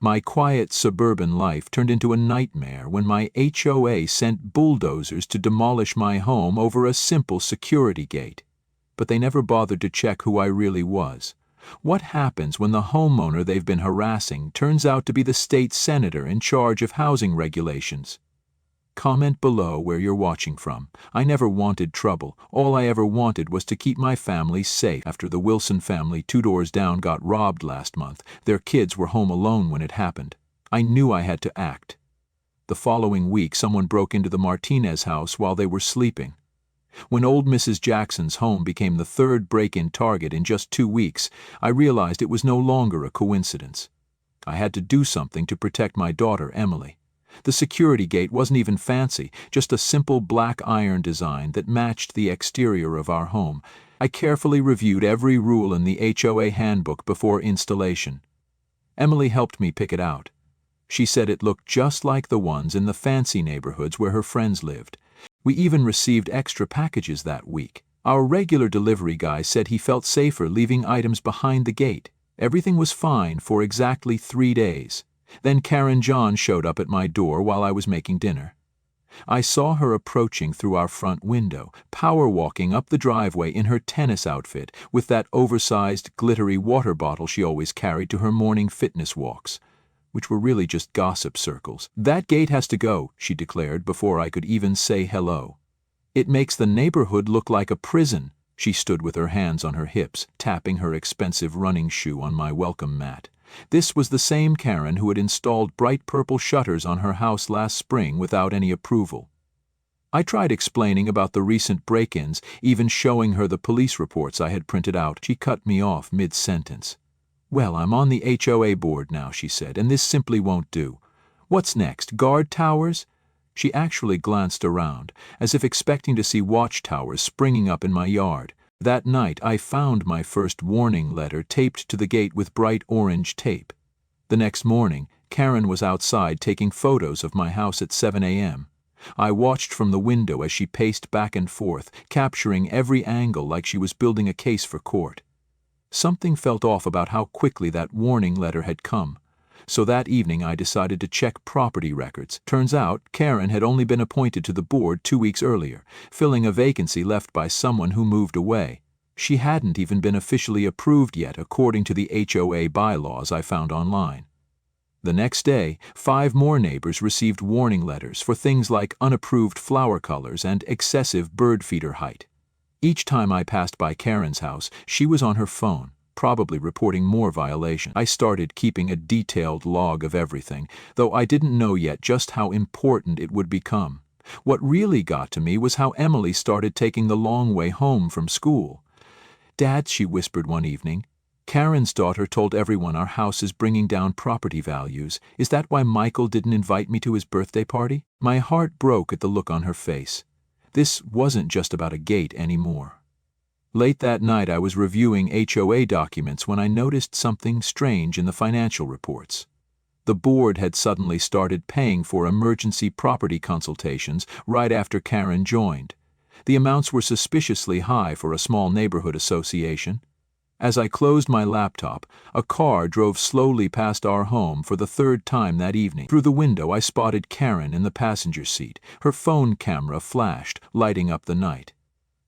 My quiet suburban life turned into a nightmare when my HOA sent bulldozers to demolish my home over a simple security gate. But they never bothered to check who I really was. What happens when the homeowner they've been harassing turns out to be the state senator in charge of housing regulations? Comment below where you're watching from. I never wanted trouble. All I ever wanted was to keep my family safe. After the Wilson family 2 doors down got robbed last month, their kids were home alone when it happened. I knew I had to act. The following week, someone broke into the Martinez house while they were sleeping. When old Mrs. Jackson's home became the 3rd break-in target in just 2 weeks, I realized it was no longer a coincidence. I had to do something to protect my daughter, Emily. The security gate wasn't even fancy, just a simple black iron design that matched the exterior of our home. I carefully reviewed every rule in the HOA handbook before installation. Emily helped me pick it out. She said it looked just like the ones in the fancy neighborhoods where her friends lived. We even received extra packages that week. Our regular delivery guy said he felt safer leaving items behind the gate. Everything was fine for exactly 3 days. Then Karen John showed up at my door while I was making dinner. I saw her approaching through our front window, power walking up the driveway in her tennis outfit with that oversized, glittery water bottle she always carried to her morning fitness walks, which were really just gossip circles. "That gate has to go," she declared before I could even say hello. "It makes the neighborhood look like a prison." She stood with her hands on her hips, tapping her expensive running shoe on my welcome mat. This was the same Karen who had installed bright purple shutters on her house last spring without any approval. I tried explaining about the recent break-ins, even showing her the police reports I had printed out. She cut me off mid-sentence. "Well, I'm on the HOA board now," she said, "and this simply won't do. What's next, guard towers?" She actually glanced around, as if expecting to see watchtowers springing up in my yard. That night, I found my first warning letter taped to the gate with bright orange tape. The next morning, Karen was outside taking photos of my house at 7 a.m. I watched from the window as she paced back and forth, capturing every angle like she was building a case for court. Something felt off about how quickly that warning letter had come. So that evening I decided to check property records. Turns out Karen had only been appointed to the board 2 weeks earlier, filling a vacancy left by someone who moved away. She hadn't even been officially approved yet according to the HOA bylaws I found online. The next day, 5 more neighbors received warning letters for things like unapproved flower colors and excessive bird feeder height. Each time I passed by Karen's house, she was on her phone, probably reporting more violations. I started keeping a detailed log of everything, though I didn't know yet just how important it would become. What really got to me was how Emily started taking the long way home from school. "Dad," she whispered one evening, "Karen's daughter told everyone our house is bringing down property values. Is that why Michael didn't invite me to his birthday party?" My heart broke at the look on her face. This wasn't just about a gate anymore. Late that night I was reviewing HOA documents when I noticed something strange in the financial reports. The board had suddenly started paying for emergency property consultations right after Karen joined. The amounts were suspiciously high for a small neighborhood association. As I closed my laptop, a car drove slowly past our home for the 3rd time that evening. Through the window I spotted Karen in the passenger seat. Her phone camera flashed, lighting up the night.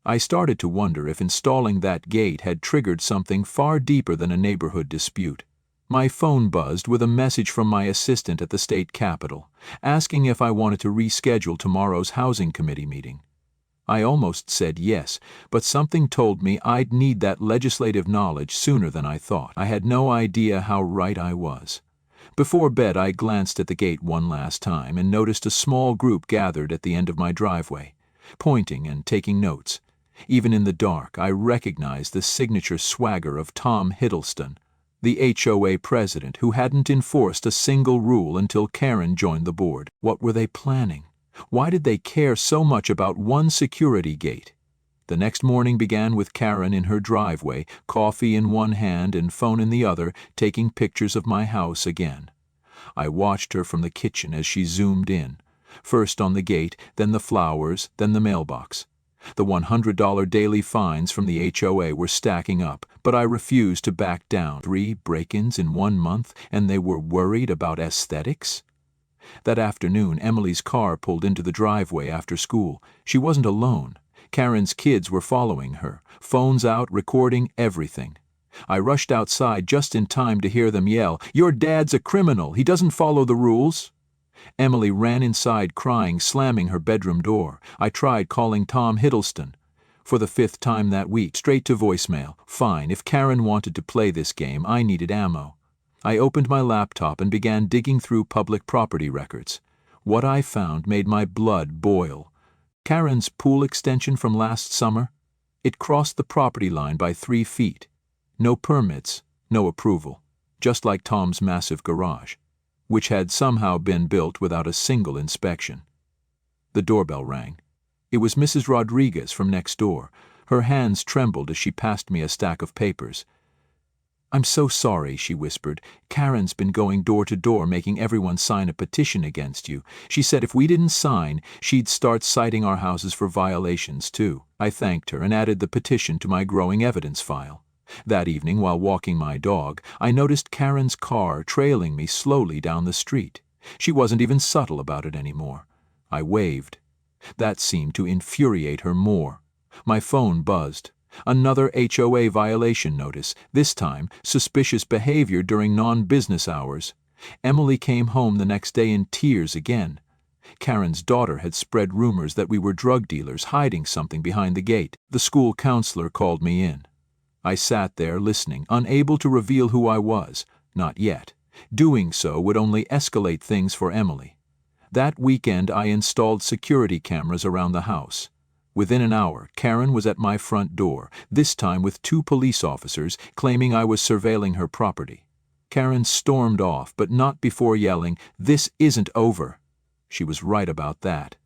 I started to wonder if installing that gate had triggered something far deeper than a neighborhood dispute. My phone buzzed with a message from my assistant at the state capitol, asking if I wanted to reschedule tomorrow's housing committee meeting. I almost said yes, but something told me I'd need that legislative knowledge sooner than I thought. I had no idea how right I was. Before bed, I glanced at the gate one last time and noticed a small group gathered at the end of my driveway, pointing and taking notes. Even in the dark, I recognized the signature swagger of Tom Hiddleston, the HOA president who hadn't enforced a single rule until Karen joined the board. What were they planning? Why did they care so much about one security gate? The next morning began with Karen in her driveway, coffee in one hand and phone in the other, taking pictures of my house again. I watched her from the kitchen as she zoomed in, first on the gate, then the flowers, then the mailbox. The $100 daily fines from the HOA were stacking up, but I refused to back down. 3 break-ins in 1 month, and they were worried about aesthetics? That afternoon, Emily's car pulled into the driveway after school. She wasn't alone. Karen's kids were following her, phones out, recording everything. I rushed outside just in time to hear them yell, "Your dad's a criminal, he doesn't follow the rules." Emily ran inside crying, slamming her bedroom door. I tried calling Tom Hiddleston. For the 5th time that week, straight to voicemail. Fine, if Karen wanted to play this game, I needed ammo. I opened my laptop and began digging through public property records. What I found made my blood boil. Karen's pool extension from last summer? It crossed the property line by 3 feet. No permits, no approval, just like Tom's massive garage, which had somehow been built without a single inspection. The doorbell rang. It was Mrs. Rodriguez from next door. Her hands trembled as she passed me a stack of papers. "I'm so sorry," she whispered. "Karen's been going door to door making everyone sign a petition against you. She said if we didn't sign, she'd start citing our houses for violations too." I thanked her and added the petition to my growing evidence file. That evening, while walking my dog, I noticed Karen's car trailing me slowly down the street. She wasn't even subtle about it anymore. I waved. That seemed to infuriate her more. My phone buzzed. Another HOA violation notice, this time suspicious behavior during non-business hours. Emily came home the next day in tears again. Karen's daughter had spread rumors that we were drug dealers hiding something behind the gate. The school counselor called me in. I sat there listening, unable to reveal who I was. Not yet. Doing so would only escalate things for Emily. That weekend I installed security cameras around the house. Within an hour, Karen was at my front door, this time with 2 police officers claiming I was surveilling her property. Karen stormed off, but not before yelling, "This isn't over." She was right about that.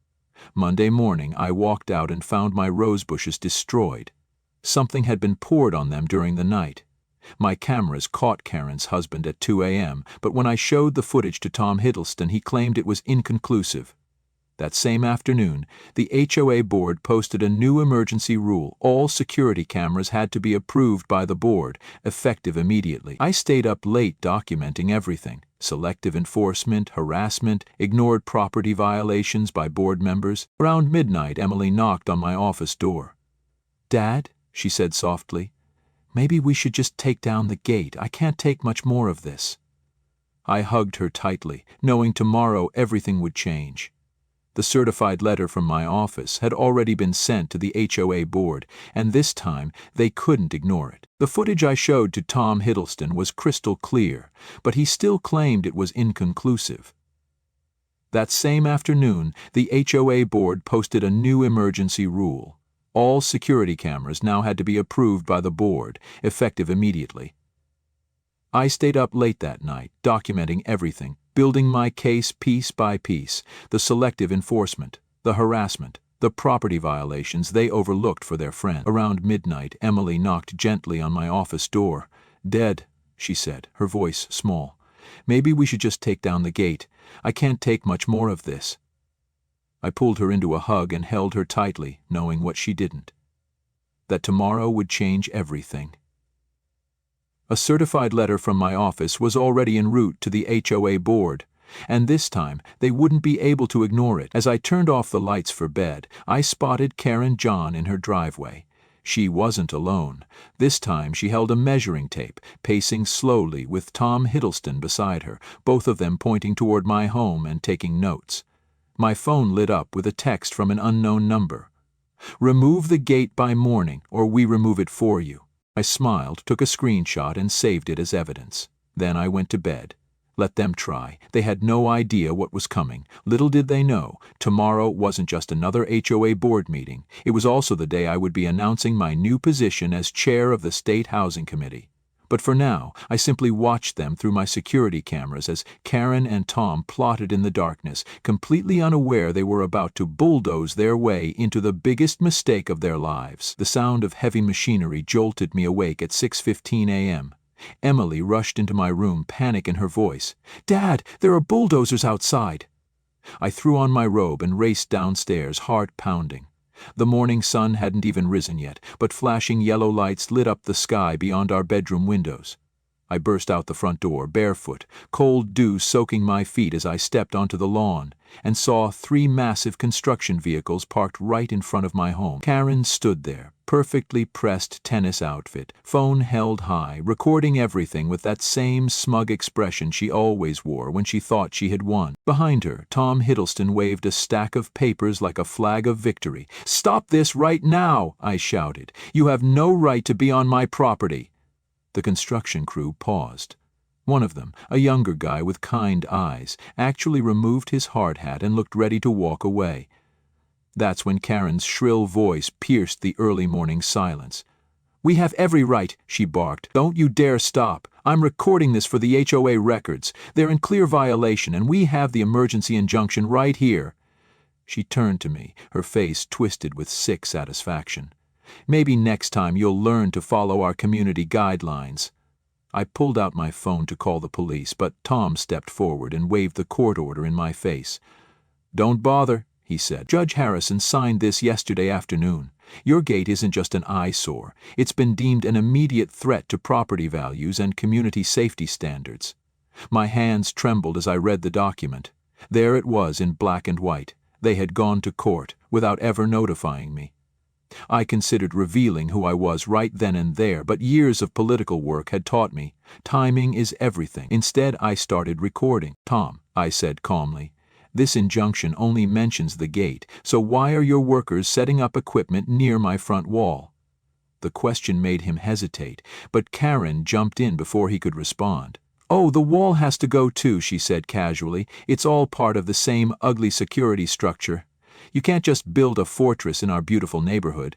Monday morning, I walked out and found my rose bushes destroyed. Something had been poured on them during the night. My cameras caught Karen's husband at 2 a.m., but when I showed the footage to Tom Hiddleston, he claimed it was inconclusive. That same afternoon, the HOA board posted a new emergency rule. All security cameras had to be approved by the board, effective immediately. I stayed up late documenting everything. Selective enforcement, harassment, ignored property violations by board members. Around midnight, Emily knocked on my office door. "Dad," she said softly, "maybe we should just take down the gate. I can't take much more of this." I hugged her tightly, knowing tomorrow everything would change. The certified letter from my office had already been sent to the HOA board, and this time they couldn't ignore it. The footage I showed to Tom Hiddleston was crystal clear, but he still claimed it was inconclusive. That same afternoon, the HOA board posted a new emergency rule. All security cameras now had to be approved by the board, effective immediately. I stayed up late that night, documenting everything, building my case piece by piece, the selective enforcement, the harassment, the property violations they overlooked for their friend. Around midnight, Emily knocked gently on my office door. "Dad," she said, her voice small, "maybe we should just take down the gate. I can't take much more of this." I pulled her into a hug and held her tightly, knowing what she didn't. That tomorrow would change everything. A certified letter from my office was already en route to the HOA board, and this time they wouldn't be able to ignore it. As I turned off the lights for bed, I spotted Karen John in her driveway. She wasn't alone. This time she held a measuring tape, pacing slowly with Tom Hiddleston beside her, both of them pointing toward my home and taking notes. My phone lit up with a text from an unknown number. "Remove the gate by morning, or we remove it for you." I smiled, took a screenshot, and saved it as evidence. Then I went to bed. Let them try. They had no idea what was coming. Little did they know, tomorrow wasn't just another HOA board meeting. It was also the day I would be announcing my new position as chair of the State Housing Committee. But for now, I simply watched them through my security cameras as Karen and Tom plotted in the darkness, completely unaware they were about to bulldoze their way into the biggest mistake of their lives. The sound of heavy machinery jolted me awake at 6:15 a.m. Emily rushed into my room, panic in her voice. "Dad, there are bulldozers outside!" I threw on my robe and raced downstairs, heart pounding. The morning sun hadn't even risen yet, but flashing yellow lights lit up the sky beyond our bedroom windows. I burst out the front door, barefoot, cold dew soaking my feet as I stepped onto the lawn, and saw 3 massive construction vehicles parked right in front of my home. Karen stood there, perfectly pressed tennis outfit, phone held high, recording everything with that same smug expression she always wore when she thought she had won. Behind her, Tom Hiddleston waved a stack of papers like a flag of victory. "Stop this right now!" I shouted. "You have no right to be on my property." The construction crew paused. One of them, a younger guy with kind eyes, actually removed his hard hat and looked ready to walk away. That's when Karen's shrill voice pierced the early morning silence. "We have every right," she barked. "Don't you dare stop. I'm recording this for the HOA records. They're in clear violation, and we have the emergency injunction right here." She turned to me, her face twisted with sick satisfaction. "Maybe next time you'll learn to follow our community guidelines." I pulled out my phone to call the police, but Tom stepped forward and waved the court order in my face. "Don't bother," he said. "Judge Harrison signed this yesterday afternoon. Your gate isn't just an eyesore. It's been deemed an immediate threat to property values and community safety standards." My hands trembled as I read the document. There it was in black and white. They had gone to court without ever notifying me. I considered revealing who I was right then and there, but years of political work had taught me timing is everything. Instead, I started recording. "Tom," I said calmly, "this injunction only mentions the gate, so why are your workers setting up equipment near my front wall?" The question made him hesitate, but Karen jumped in before he could respond. "Oh, the wall has to go too," she said casually. "It's all part of the same ugly security structure. You can't just build a fortress in our beautiful neighborhood."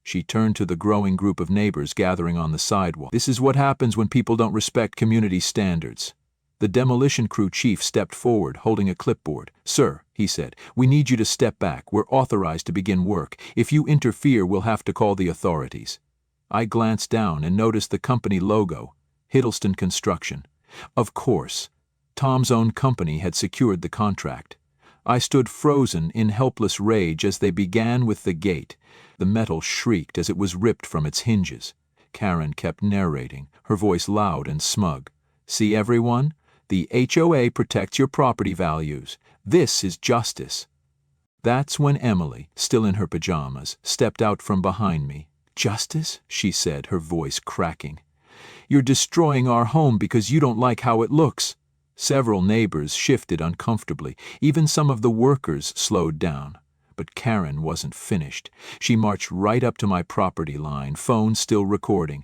She turned to the growing group of neighbors gathering on the sidewalk. "This is what happens when people don't respect community standards." The demolition crew chief stepped forward, holding a clipboard. "Sir," he said, "we need you to step back. We're authorized to begin work. If you interfere, we'll have to call the authorities." I glanced down and noticed the company logo, Hiddleston Construction. Of course, Tom's own company had secured the contract. I stood frozen in helpless rage as they began with the gate. The metal shrieked as it was ripped from its hinges. Karen kept narrating, her voice loud and smug. "See, everyone? The HOA protects your property values. This is justice." That's when Emily, still in her pajamas, stepped out from behind me. "Justice?" she said, her voice cracking. "You're destroying our home because you don't like how it looks." Several neighbors shifted uncomfortably. Even some of the workers slowed down. But Karen wasn't finished. She marched right up to my property line, phone still recording.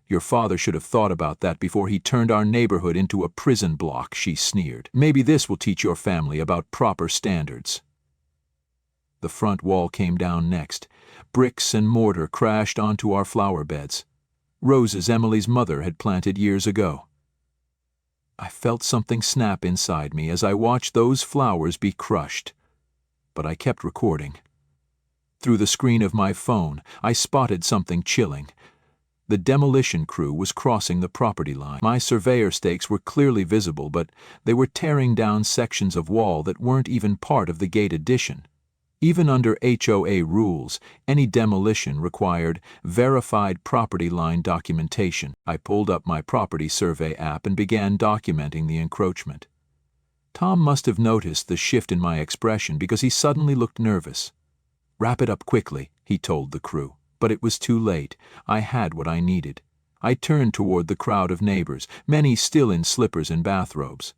"Your father should have thought about that before he turned our neighborhood into a prison block," she sneered. "Maybe this will teach your family about proper standards." The front wall came down next. Bricks and mortar crashed onto our flower beds. Roses Emily's mother had planted years ago. I felt something snap inside me as I watched those flowers be crushed. But I kept recording. Through the screen of my phone, I spotted something chilling. The demolition crew was crossing the property line. My surveyor stakes were clearly visible, but they were tearing down sections of wall that weren't even part of the gate addition. Even under HOA rules, any demolition required verified property line documentation. I pulled up my property survey app and began documenting the encroachment. Tom must have noticed the shift in my expression because he suddenly looked nervous. "Wrap it up quickly," he told the crew. But it was too late. I had what I needed. I turned toward the crowd of neighbors, many still in slippers and bathrobes.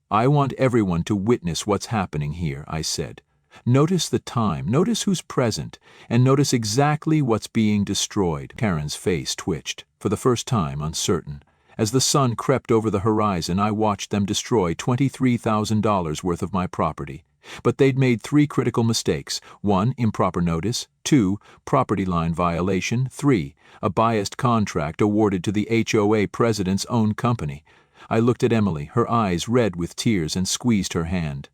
"I want everyone to witness what's happening here," I said. "Notice the time, notice who's present, and notice exactly what's being destroyed." Karen's face twitched, for the first time uncertain. As the sun crept over the horizon, I watched them destroy $23,000 worth of my property. But they'd made 3 critical mistakes. 1, improper notice. 2, property line violation. 3, a biased contract awarded to the HOA president's own company. I looked at Emily, her eyes red with tears, and squeezed her hand.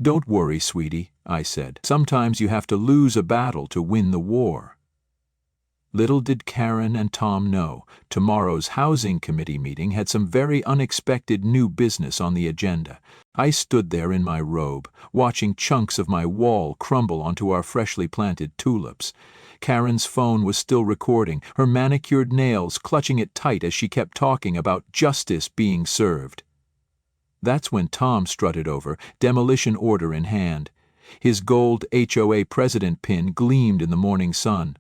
"Don't worry, sweetie," I said. "Sometimes you have to lose a battle to win the war." Little did Karen and Tom know, tomorrow's housing committee meeting had some very unexpected new business on the agenda. I stood there in my robe, watching chunks of my wall crumble onto our freshly planted tulips. Karen's phone was still recording, her manicured nails clutching it tight as she kept talking about justice being served. That's when Tom strutted over, demolition order in hand. His gold HOA president pin gleamed in the morning sun.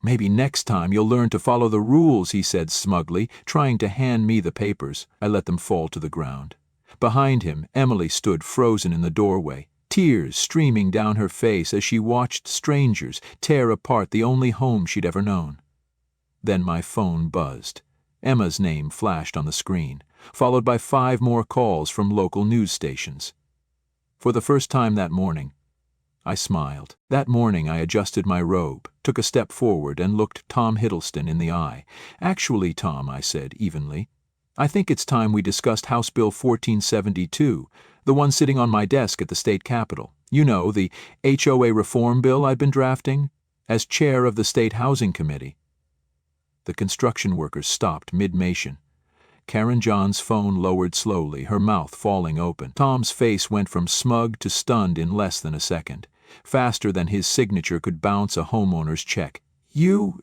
"Maybe next time you'll learn to follow the rules," he said smugly, trying to hand me the papers. I let them fall to the ground. Behind him, Emily stood frozen in the doorway, tears streaming down her face as she watched strangers tear apart the only home she'd ever known. Then my phone buzzed. Emma's name flashed on the screen, followed by 5 more calls from local news stations. For the first time that morning, I smiled. That morning I adjusted my robe, took a step forward, and looked Tom Hiddleston in the eye. "Actually, Tom," I said evenly, "I think it's time we discussed House Bill 1472, the one sitting on my desk at the state capitol. You know, the HOA reform bill I've been drafting, as chair of the State Housing Committee." The construction workers stopped mid-motion. Karen John's phone lowered slowly, her mouth falling open. Tom's face went from smug to stunned in less than a second, faster than his signature could bounce a homeowner's check. You're,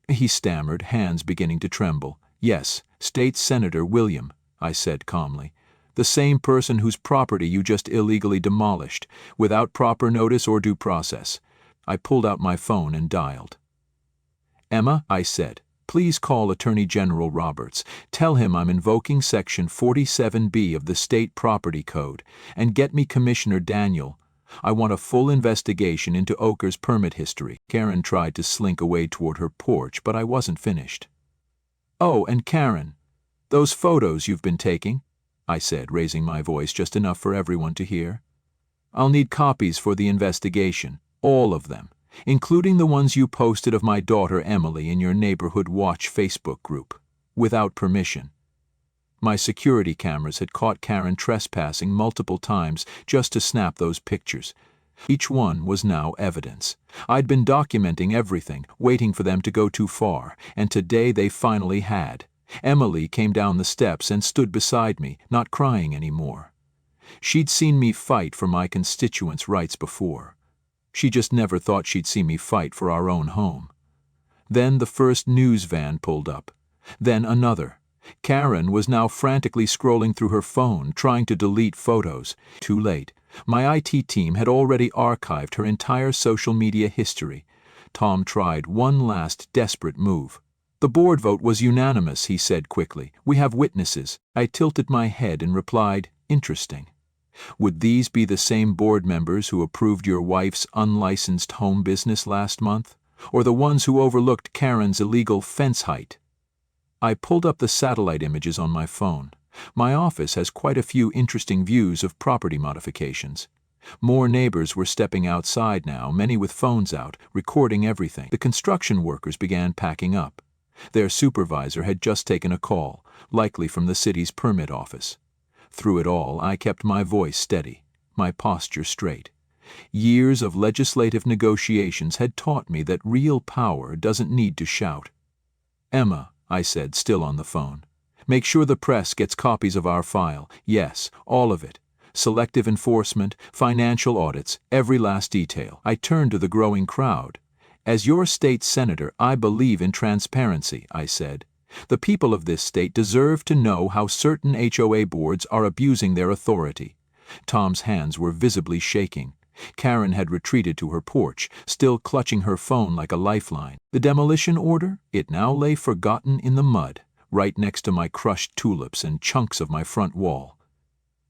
he stammered, hands beginning to tremble. "Yes, State Senator William," I said calmly. "The same person whose property you just illegally demolished, without proper notice or due process." I pulled out my phone and dialed. "Emma," I said, "please call Attorney General Roberts. Tell him I'm invoking Section 47B of the State Property Code, and get me Commissioner Daniel. I want a full investigation into Oker's permit history." Karen tried to slink away toward her porch, but I wasn't finished. "Oh, and Karen, those photos you've been taking," I said, raising my voice just enough for everyone to hear. "I'll need copies for the investigation, all of them, including the ones you posted of my daughter Emily in your Neighborhood Watch Facebook group, without permission." My security cameras had caught Karen trespassing multiple times just to snap those pictures. Each one was now evidence. I'd been documenting everything, waiting for them to go too far, and today they finally had. Emily came down the steps and stood beside me, not crying anymore. She'd seen me fight for my constituents' rights before. She just never thought she'd see me fight for our own home. Then the first news van pulled up. Then another. Karen was now frantically scrolling through her phone, trying to delete photos. Too late. My IT team had already archived her entire social media history. Tom tried one last desperate move. "The board vote was unanimous," he said quickly. "We have witnesses." I tilted my head and replied, "Interesting. Would these be the same board members who approved your wife's unlicensed home business last month? Or the ones who overlooked Karen's illegal fence height?" I pulled up the satellite images on my phone. My office has quite a few interesting views of property modifications. More neighbors were stepping outside now, many with phones out, recording everything. The construction workers began packing up. Their supervisor had just taken a call, likely from the city's permit office. Through it all, I kept my voice steady, my posture straight. Years of legislative negotiations had taught me that real power doesn't need to shout. "Emma," I said, still on the phone, "make sure the press gets copies of our file. Yes, all of it. Selective enforcement, financial audits, every last detail." I turned to the growing crowd. "As your state senator, I believe in transparency," I said. "The people of this state deserve to know how certain HOA boards are abusing their authority." Tom's hands were visibly shaking. Karen had retreated to her porch, still clutching her phone like a lifeline. The demolition order? It now lay forgotten in the mud, right next to my crushed tulips and chunks of my front wall.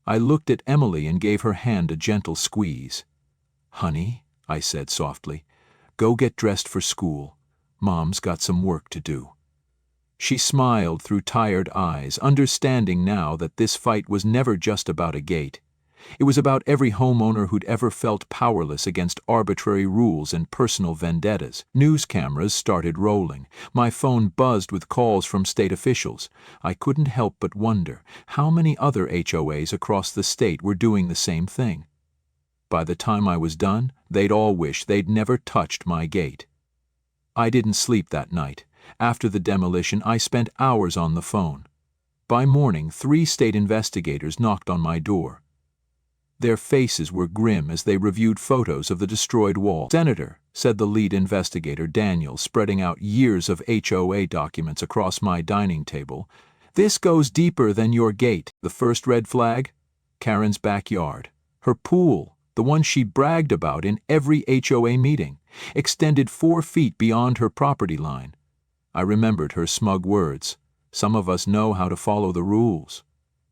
I looked at Emily and gave her hand a gentle squeeze. "Honey," I said softly, "go get dressed for school. Mom's got some work to do." She smiled through tired eyes, understanding now that this fight was never just about a gate. It was about every homeowner who'd ever felt powerless against arbitrary rules and personal vendettas. News cameras started rolling. My phone buzzed with calls from state officials. I couldn't help but wonder how many other HOAs across the state were doing the same thing. By the time I was done, they'd all wish they'd never touched my gate. I didn't sleep that night. After the demolition, I spent hours on the phone. By morning, 3 state investigators knocked on my door. Their faces were grim as they reviewed photos of the destroyed wall. "Senator," said the lead investigator, Daniel, spreading out years of HOA documents across my dining table, "this goes deeper than your gate." The first red flag? Karen's backyard. Her pool, the one she bragged about in every HOA meeting, extended 4 feet beyond her property line. I remembered her smug words. Some of us know how to follow the rules.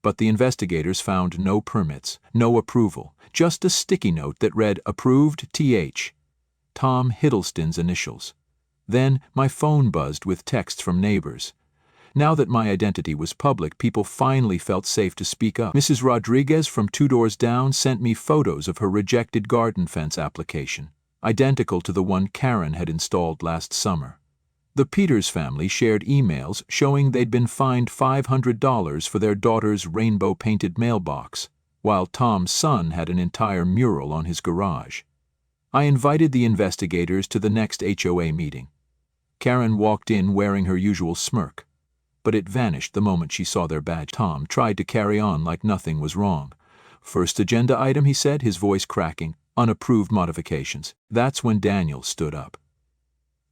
But the investigators found no permits, no approval, just a sticky note that read, "Approved TH." Tom Hiddleston's initials. Then my phone buzzed with texts from neighbors. Now that my identity was public, people finally felt safe to speak up. Mrs. Rodriguez from 2 doors down sent me photos of her rejected garden fence application, identical to the one Karen had installed last summer. The Peters family shared emails showing they'd been fined $500 for their daughter's rainbow-painted mailbox, while Tom's son had an entire mural on his garage. I invited the investigators to the next HOA meeting. Karen walked in wearing her usual smirk, but it vanished the moment she saw their badge. Tom tried to carry on like nothing was wrong. "First agenda item," he said, his voice cracking, "unapproved modifications." That's when Daniel stood up.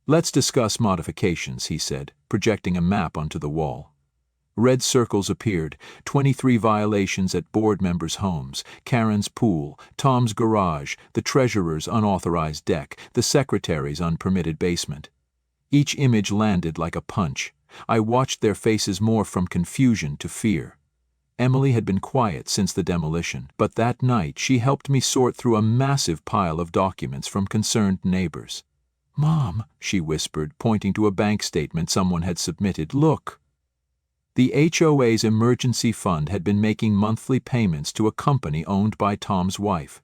"Let's discuss modifications," he said, projecting a map onto the wall. Red circles appeared, 23 violations at board members' homes, Karen's pool, Tom's garage, the treasurer's unauthorized deck, the secretary's unpermitted basement. Each image landed like a punch. I watched their faces morph from confusion to fear. Emily had been quiet since the demolition, but that night she helped me sort through a massive pile of documents from concerned neighbors. "Mom," she whispered, pointing to a bank statement someone had submitted, "look." The HOA's emergency fund had been making monthly payments to a company owned by Tom's wife.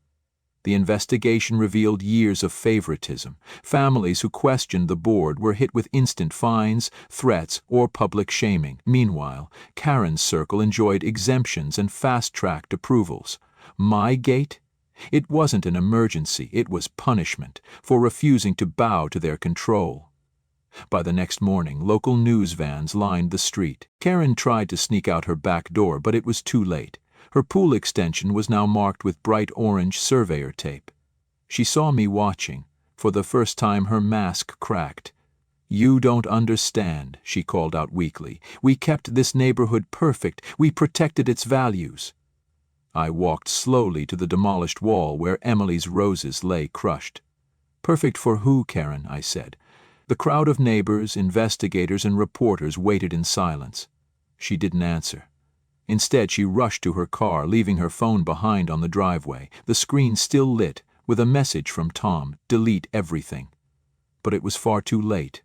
The investigation revealed years of favoritism. Families who questioned the board were hit with instant fines, threats, or public shaming. Meanwhile, Karen's circle enjoyed exemptions and fast-tracked approvals. My gate? It wasn't an emergency, it was punishment for refusing to bow to their control. By the next morning, local news vans lined the street. Karen tried to sneak out her back door, but it was too late. Her pool extension was now marked with bright orange surveyor tape. She saw me watching. For the first time, her mask cracked. "You don't understand," she called out weakly. "We kept this neighborhood perfect. We protected its values." I walked slowly to the demolished wall where Emily's roses lay crushed. "Perfect for who, Karen?" I said. The crowd of neighbors, investigators, and reporters waited in silence. She didn't answer. Instead, she rushed to her car, leaving her phone behind on the driveway, the screen still lit, with a message from Tom, "Delete everything." But it was far too late.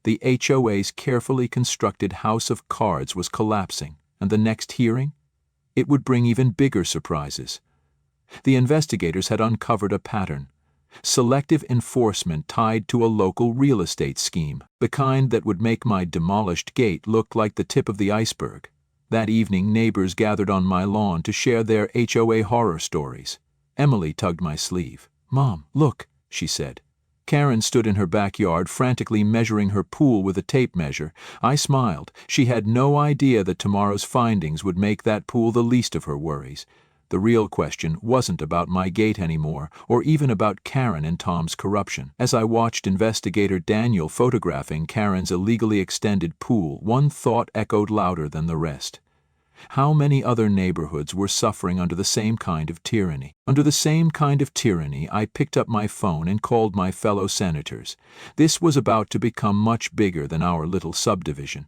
The HOA's carefully constructed house of cards was collapsing, and the next hearing? It would bring even bigger surprises. The investigators had uncovered a pattern. Selective enforcement tied to a local real estate scheme, the kind that would make my demolished gate look like the tip of the iceberg. That evening, neighbors gathered on my lawn to share their HOA horror stories. Emily tugged my sleeve. "Mom, look," she said. Karen stood in her backyard, frantically measuring her pool with a tape measure. I smiled. She had no idea that tomorrow's findings would make that pool the least of her worries. The real question wasn't about my gate anymore, or even about Karen and Tom's corruption. As I watched investigator Daniel photographing Karen's illegally extended pool, one thought echoed louder than the rest. How many other neighborhoods were suffering under the same kind of tyranny? Under the same kind of tyranny, I picked up my phone and called my fellow senators. This was about to become much bigger than our little subdivision.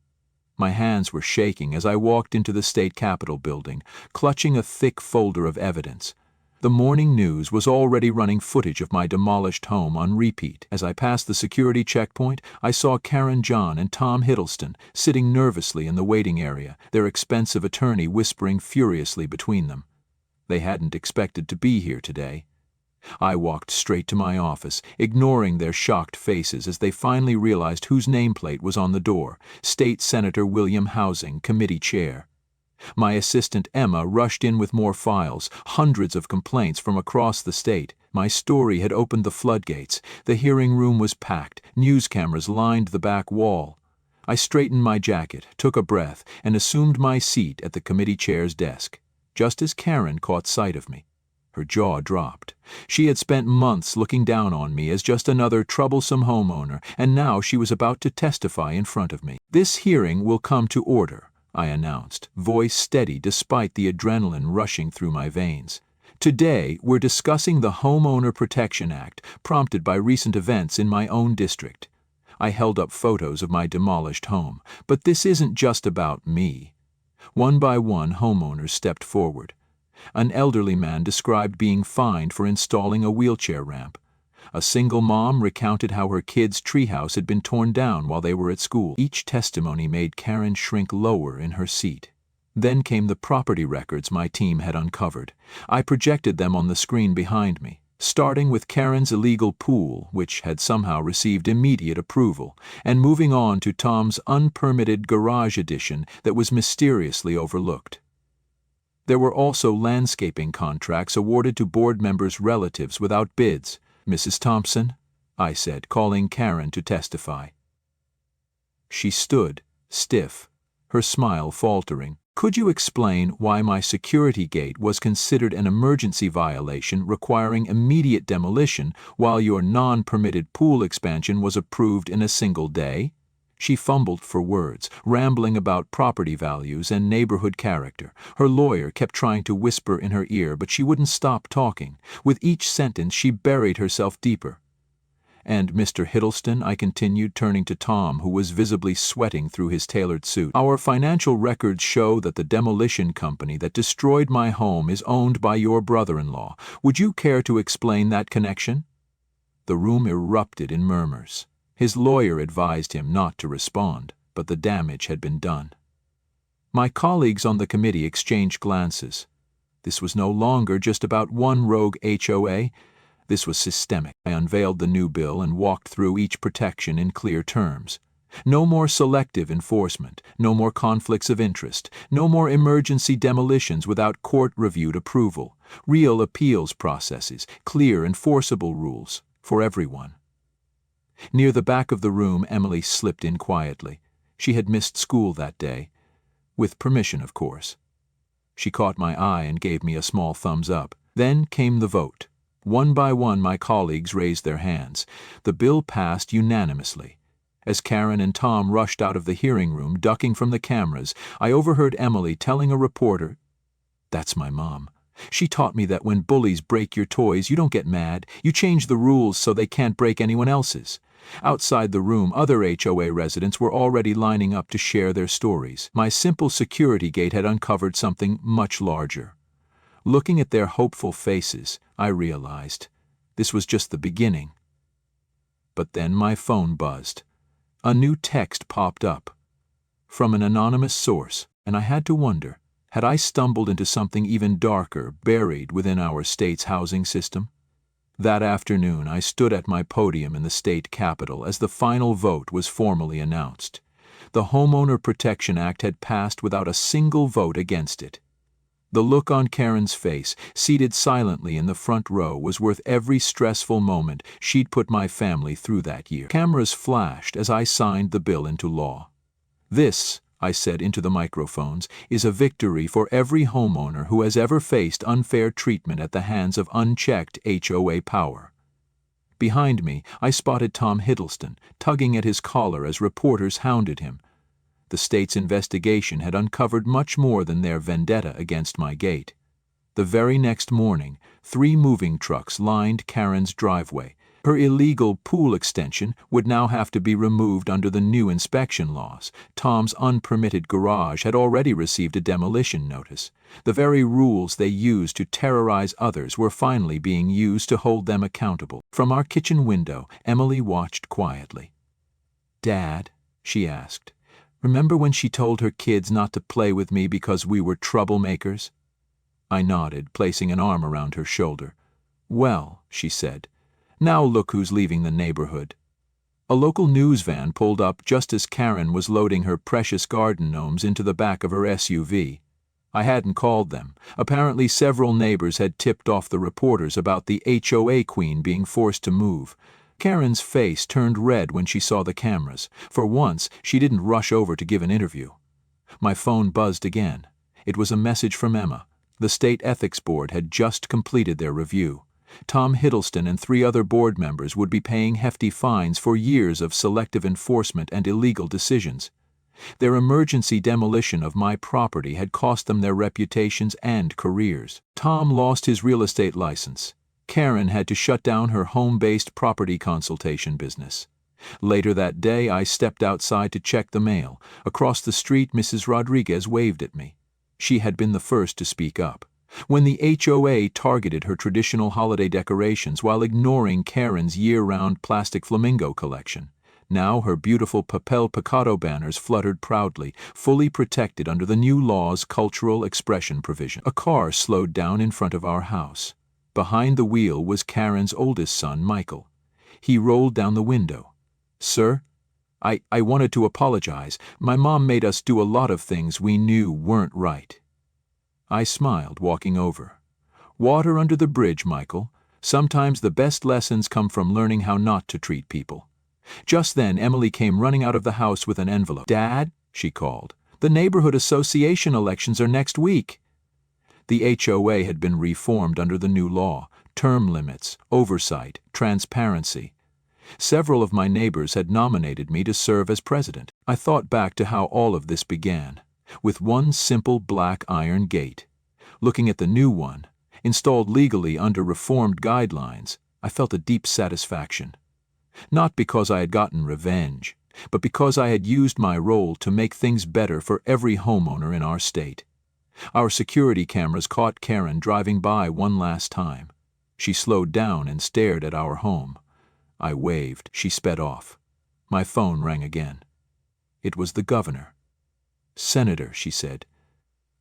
My hands were shaking as I walked into the state capitol building, clutching a thick folder of evidence. The morning news was already running footage of my demolished home on repeat. As I passed the security checkpoint, I saw Karen John and Tom Hiddleston sitting nervously in the waiting area, their expensive attorney whispering furiously between them. They hadn't expected to be here today. I walked straight to my office, ignoring their shocked faces as they finally realized whose nameplate was on the door: State Senator William Housing, Committee Chair. My assistant Emma rushed in with more files, hundreds of complaints from across the state. My story had opened the floodgates. The hearing room was packed. News cameras lined the back wall. I straightened my jacket, took a breath, and assumed my seat at the committee chair's desk, just as Karen caught sight of me. Her jaw dropped. She had spent months looking down on me as just another troublesome homeowner, and now she was about to testify in front of me. "This hearing will come to order," I announced, voice steady despite the adrenaline rushing through my veins. "Today, we're discussing the Homeowner Protection Act, prompted by recent events in my own district." I held up photos of my demolished home. "But this isn't just about me." One by one, homeowners stepped forward. An elderly man described being fined for installing a wheelchair ramp. A single mom recounted how her kid's treehouse had been torn down while they were at school. Each testimony made Karen shrink lower in her seat. Then came the property records my team had uncovered. I projected them on the screen behind me, starting with Karen's illegal pool, which had somehow received immediate approval, and moving on to Tom's unpermitted garage addition that was mysteriously overlooked. There were also landscaping contracts awarded to board members' relatives without bids. "Mrs. Thompson," I said, calling Karen to testify. She stood, stiff, her smile faltering. "Could you explain why my security gate was considered an emergency violation requiring immediate demolition while your non-permitted pool expansion was approved in a single day?" She fumbled for words, rambling about property values and neighborhood character. Her lawyer kept trying to whisper in her ear, but she wouldn't stop talking. With each sentence, she buried herself deeper. "And Mr. Hiddleston," I continued, turning to Tom, who was visibly sweating through his tailored suit, "our financial records show that the demolition company that destroyed my home is owned by your brother-in-law. Would you care to explain that connection?" The room erupted in murmurs. His lawyer advised him not to respond, but the damage had been done. My colleagues on the committee exchanged glances. This was no longer just about one rogue HOA. This was systemic. I unveiled the new bill and walked through each protection in clear terms. No more selective enforcement, no more conflicts of interest, no more emergency demolitions without court-reviewed approval, real appeals processes, clear enforceable rules for everyone. Near the back of the room, Emily slipped in quietly. She had missed school that day. With permission, of course. She caught my eye and gave me a small thumbs up. Then came the vote. One by one, my colleagues raised their hands. The bill passed unanimously. As Karen and Tom rushed out of the hearing room, ducking from the cameras, I overheard Emily telling a reporter, "That's my mom. She taught me that when bullies break your toys, you don't get mad. You change the rules so they can't break anyone else's." Outside the room, other HOA residents were already lining up to share their stories. My simple security gate had uncovered something much larger. Looking at their hopeful faces, I realized this was just the beginning. But then my phone buzzed. A new text popped up from an anonymous source, and I had to wonder, had I stumbled into something even darker buried within our state's housing system? That afternoon, I stood at my podium in the state capitol as the final vote was formally announced. The Homeowner Protection Act had passed without a single vote against it. The look on Karen's face, seated silently in the front row, was worth every stressful moment she'd put my family through that year. Cameras flashed as I signed the bill into law. "This," I said into the microphones, "is a victory for every homeowner who has ever faced unfair treatment at the hands of unchecked HOA power." Behind me, I spotted Tom Hiddleston, tugging at his collar as reporters hounded him. The state's investigation had uncovered much more than their vendetta against my gate. The very next morning, 3 moving trucks lined Karen's driveway. Her illegal pool extension would now have to be removed under the new inspection laws. Tom's unpermitted garage had already received a demolition notice. The very rules they used to terrorize others were finally being used to hold them accountable. From our kitchen window, Emily watched quietly. "Dad," she asked, "remember when she told her kids not to play with me because we were troublemakers?" I nodded, placing an arm around her shoulder. "Well," she said, "now look who's leaving the neighborhood." A local news van pulled up just as Karen was loading her precious garden gnomes into the back of her SUV. I hadn't called them. Apparently several neighbors had tipped off the reporters about the HOA queen being forced to move. Karen's face turned red when she saw the cameras. For once, she didn't rush over to give an interview. My phone buzzed again. It was a message from Emma. The State Ethics Board had just completed their review. Tom Hiddleston and 3 other board members would be paying hefty fines for years of selective enforcement and illegal decisions. Their emergency demolition of my property had cost them their reputations and careers. Tom lost his real estate license. Karen had to shut down her home-based property consultation business. Later that day, I stepped outside to check the mail. Across the street, Mrs. Rodriguez waved at me. She had been the first to speak up. When the HOA targeted her traditional holiday decorations while ignoring Karen's year-round plastic flamingo collection, now her beautiful papel picado banners fluttered proudly, fully protected under the new law's cultural expression provision. A car slowed down in front of our house. Behind the wheel was Karen's oldest son, Michael. He rolled down the window. "Sir, I wanted to apologize. My mom made us do a lot of things we knew weren't right." I smiled, walking over. "Water under the bridge, Michael. Sometimes the best lessons come from learning how not to treat people." Just then, Emily came running out of the house with an envelope. "Dad," she called, "the neighborhood association elections are next week." The HOA had been reformed under the new law: term limits, oversight, transparency. Several of my neighbors had nominated me to serve as president. I thought back to how all of this began, with one simple black iron gate. Looking at the new one, installed legally under reformed guidelines, I felt a deep satisfaction. Not because I had gotten revenge, but because I had used my role to make things better for every homeowner in our state. Our security cameras caught Karen driving by one last time. She slowed down and stared at our home. I waved. She sped off. My phone rang again. It was the governor. "Senator," she said,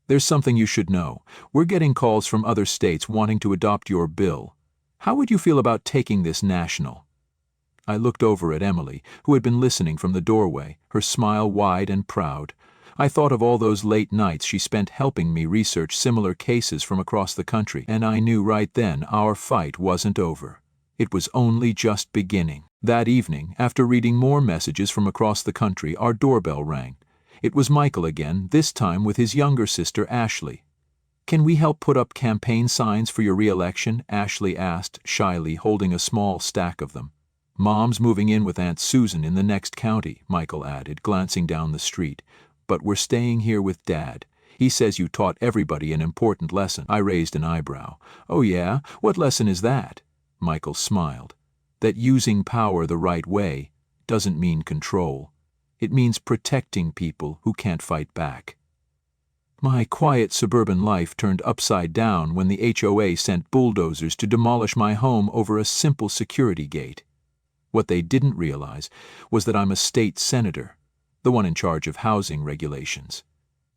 "there's something you should know. We're getting calls from other states wanting to adopt your bill. How would you feel about taking this national?" I looked over at Emily, who had been listening from the doorway, her smile wide and proud. I thought of all those late nights she spent helping me research similar cases from across the country, and I knew right then our fight wasn't over. It was only just beginning. That evening, after reading more messages from across the country, our doorbell rang. It was Michael again, this time with his younger sister, Ashley. "Can we help put up campaign signs for your re-election?" Ashley asked, shyly, holding a small stack of them. "Mom's moving in with Aunt Susan in the next county," Michael added, glancing down the street. "But we're staying here with Dad. He says you taught everybody an important lesson." I raised an eyebrow. "Oh yeah? What lesson is that?" Michael smiled. "That using power the right way doesn't mean control. It means protecting people who can't fight back." My quiet suburban life turned upside down when the HOA sent bulldozers to demolish my home over a simple security gate. What they didn't realize was that I'm a state senator, the one in charge of housing regulations.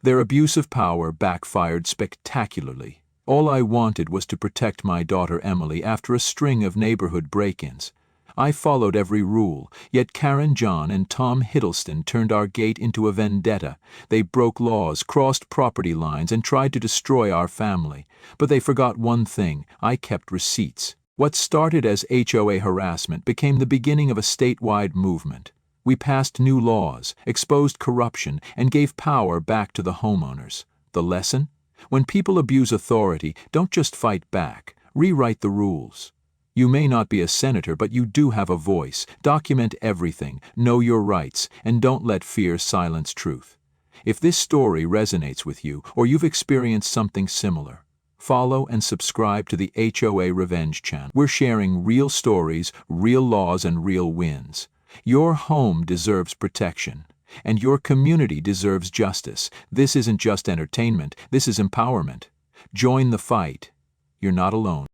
Their abuse of power backfired spectacularly. All I wanted was to protect my daughter Emily after a string of neighborhood break-ins. I followed every rule, yet Karen John and Tom Hiddleston turned our gate into a vendetta. They broke laws, crossed property lines, and tried to destroy our family. But they forgot one thing: I kept receipts. What started as HOA harassment became the beginning of a statewide movement. We passed new laws, exposed corruption, and gave power back to the homeowners. The lesson? When people abuse authority, don't just fight back. Rewrite the rules. You may not be a senator, but you do have a voice. Document everything, know your rights, and don't let fear silence truth. If this story resonates with you, or you've experienced something similar, follow and subscribe to the HOA Revenge channel. We're sharing real stories, real laws, and real wins. Your home deserves protection, and your community deserves justice. This isn't just entertainment, this is empowerment. Join the fight. You're not alone.